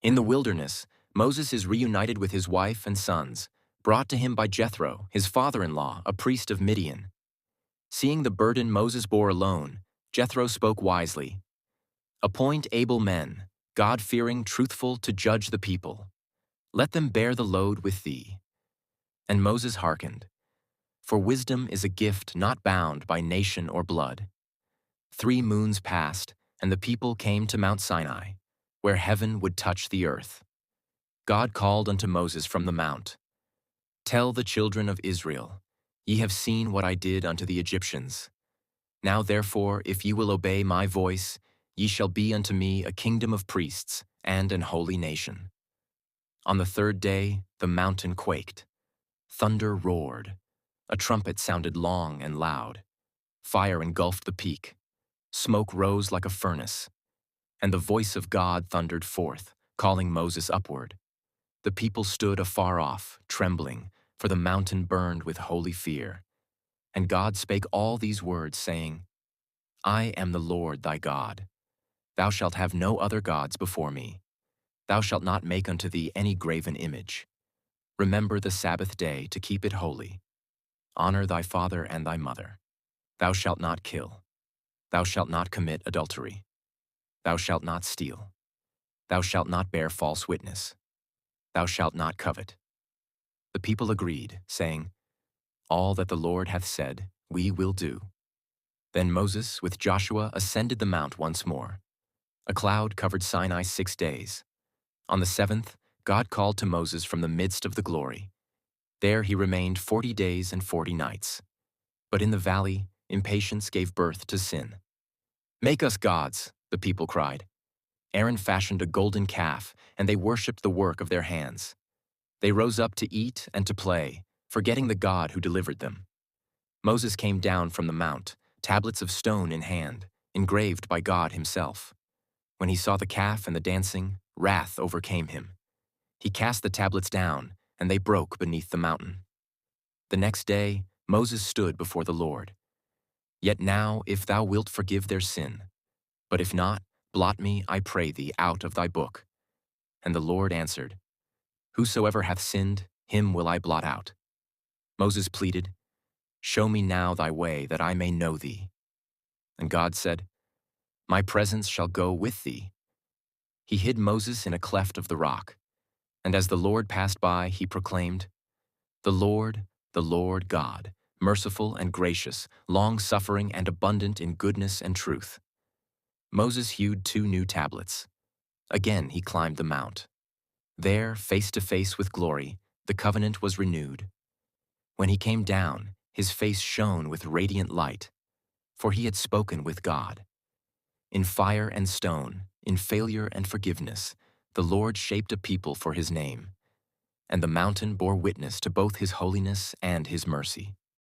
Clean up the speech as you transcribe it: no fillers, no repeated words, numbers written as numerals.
In the wilderness, Moses is reunited with his wife and sons, brought to him by Jethro, his father-in-law, a priest of Midian. Seeing the burden Moses bore alone, Jethro spoke wisely. "Appoint able men, God-fearing, truthful, to judge the people. Let them bear the load with thee." And Moses hearkened. For wisdom is a gift not bound by nation or blood. 3 moons passed, and the people came to Mount Sinai, where heaven would touch the earth. God called unto Moses from the mount, "Tell the children of Israel, ye have seen what I did unto the Egyptians. Now therefore, if ye will obey my voice, ye shall be unto me a kingdom of priests and an holy nation." On the 3rd day the mountain quaked. Thunder roared. A trumpet sounded long and loud. Fire engulfed the peak. Smoke rose like a furnace. And the voice of God thundered forth, calling Moses upward. The people stood afar off, trembling, for the mountain burned with holy fear. And God spake all these words, saying, "I am the Lord thy God. Thou shalt have no other gods before me. Thou shalt not make unto thee any graven image. Remember the Sabbath day to keep it holy. Honor thy father and thy mother. Thou shalt not kill. Thou shalt not commit adultery. Thou shalt not steal. Thou shalt not bear false witness. Thou shalt not covet." The people agreed, saying, "All that the Lord hath said, we will do." Then Moses with Joshua ascended the mount once more. A cloud covered Sinai 6 days. On the 7th, God called to Moses from the midst of the glory. There he remained 40 days and 40 nights. But in the valley, impatience gave birth to sin. "Make us gods," the people cried. Aaron fashioned a golden calf, and they worshipped the work of their hands. They rose up to eat and to play, forgetting the God who delivered them. Moses came down from the mount, tablets of stone in hand, engraved by God himself. When he saw the calf and the dancing, wrath overcame him. He cast the tablets down, and they broke beneath the mountain. The next day, Moses stood before the Lord. "Yet now, if thou wilt forgive their sin, but if not, blot me, I pray thee, out of thy book." And the Lord answered, "Whosoever hath sinned, him will I blot out." Moses pleaded, "Show me now thy way, that I may know thee." And God said, "My presence shall go with thee." He hid Moses in a cleft of the rock. And as the Lord passed by, he proclaimed, the Lord God, merciful and gracious, long-suffering and abundant in goodness and truth." Moses hewed 2 new tablets. Again he climbed the mount. There, face to face with glory, the covenant was renewed. When he came down, his face shone with radiant light, for he had spoken with God. In fire and stone, in failure and forgiveness, the Lord shaped a people for his name, and the mountain bore witness to both his holiness and his mercy.